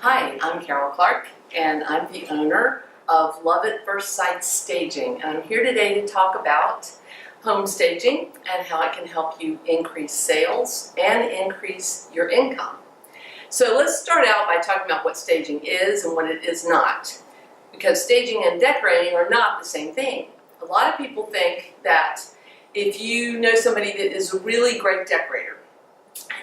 Hi, I'm Carol Clark, and I'm the owner of Love at First Sight Staging. And I'm here today to talk about home staging and how it can help you increase sales and increase your income. So let's start out by talking about what staging is and what it is not, because staging and decorating are not the same thing. A lot of people think that if you know somebody that is a really great decorator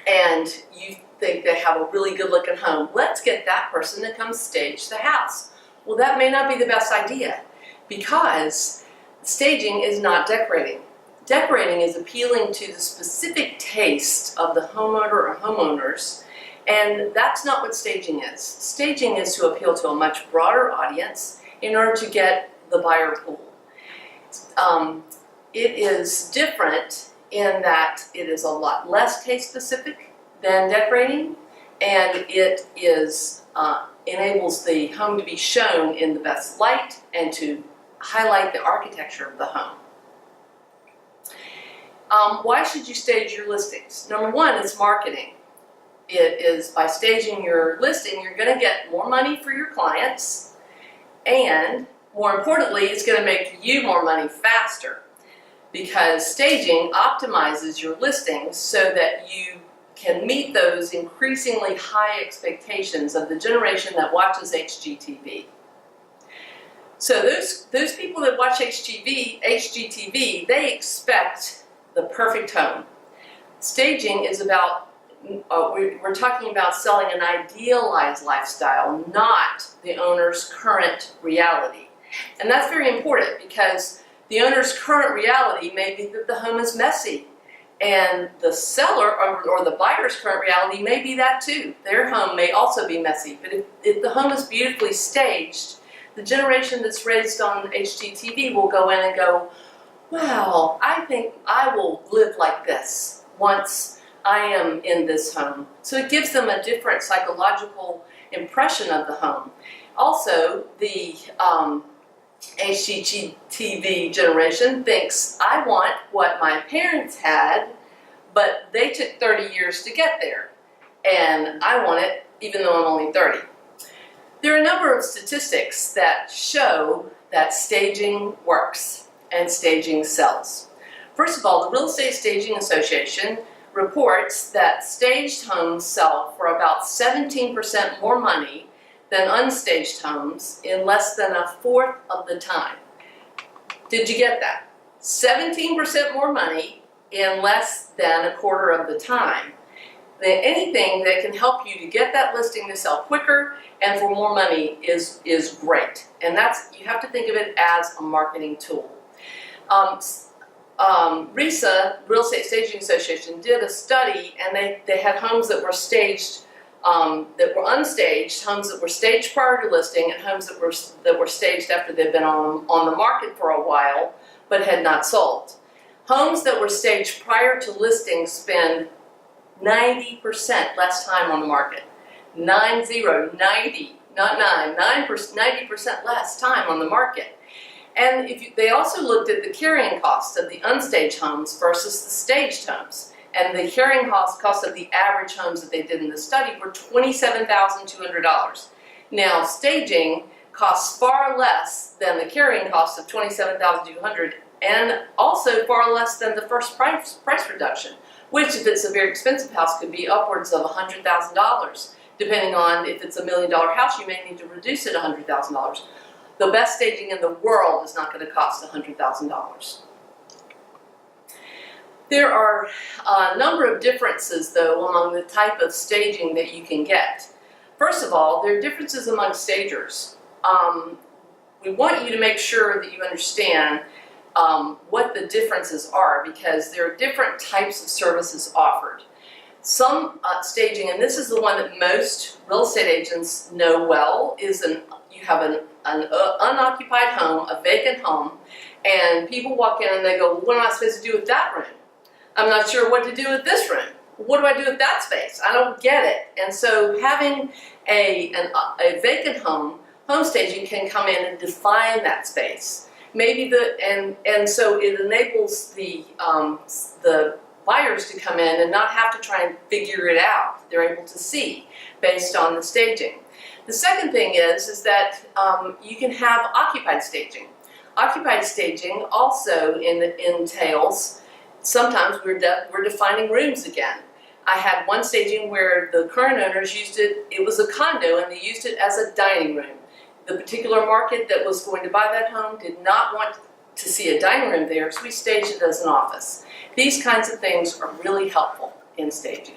and you think they have a really good looking home, let's get that person to come stage the house. Well, that may not be the best idea, because staging is not decorating. Decorating is appealing to the specific taste of the homeowner or homeowners, and that's not what staging is. Staging is to appeal to a much broader audience in order to get the buyer pool. It is different in that it is a lot less taste specific than decorating, and it is enables the home to be shown in the best light and to highlight the architecture of the home. Why should you stage your listings? Number one is marketing. It is by staging your listing, you're going to get more money for your clients, and more importantly, it's going to make you more money faster, because staging optimizes your listings so that you can meet those increasingly high expectations of the generation that watches HGTV. So those people that watch HGTV, they expect the perfect home. Staging is about, we're talking about selling an idealized lifestyle, not the owner's current reality. And that's very important, because the owner's current reality may be that the home is messy, and the seller or the buyer's current reality may be that too. Their home may also be messy. But if the home is beautifully staged, the generation that's raised on HGTV will go in and go, wow, I think I will live like this once I am in this home. So it gives them a different psychological impression of the home. Also, the HGTV generation thinks, I want what my parents had, but they took 30 years to get there, and I want it even though I'm only 30. There are a number of statistics that show that staging works and staging sells. First of all, the Real Estate Staging Association reports that staged homes sell for about 17% more money than unstaged homes in less than a fourth of the time. Did you get that? 17% more money in less than a quarter of the time. Anything that can help you to get that listing to sell quicker and for more money is great. And you have to think of it as a marketing tool. RESA, Real Estate Staging Association, did a study, and they had homes that were staged, that were unstaged, homes that were staged prior to listing, and homes that were staged after they'd been on the market for a while but had not sold. Homes that were staged prior to listing spend 90% less time on the market. 90, not 90% less time on the market. And they also looked at the carrying cost of the unstaged homes versus the staged homes. And the carrying cost of the average homes that they did in the study were $27,200. Now, staging costs far less than the carrying cost of $27,200, and also far less than the first price reduction, which, if it's a very expensive house, could be upwards of $100,000. Depending on if it's $1 million house, you may need to reduce it $100,000. The best staging in the world is not going to cost $100,000. There are a number of differences, though, among the type of staging that you can get. First of all, there are differences among stagers. We want you to make sure that you understand what the differences are, because there are different types of services offered. Some staging, and this is the one that most real estate agents know well, is you have an unoccupied home, a vacant home, and people walk in and they go, well, what am I supposed to do with that room? I'm not sure what to do with this room. What do I do with that space? I don't get it. And so having a vacant home staging can come in and define that space. Maybe and so it enables the buyers to come in and not have to try and figure it out. They're able to see based on the staging. The second thing is that you can have occupied staging. Occupied staging also entails, sometimes we're defining rooms again. I had one staging where the current owners used it was a condo and they used it as a dining room. The particular market that was going to buy that home did not want to see a dining room there, so we staged it as an office. These kinds of things are really helpful in staging.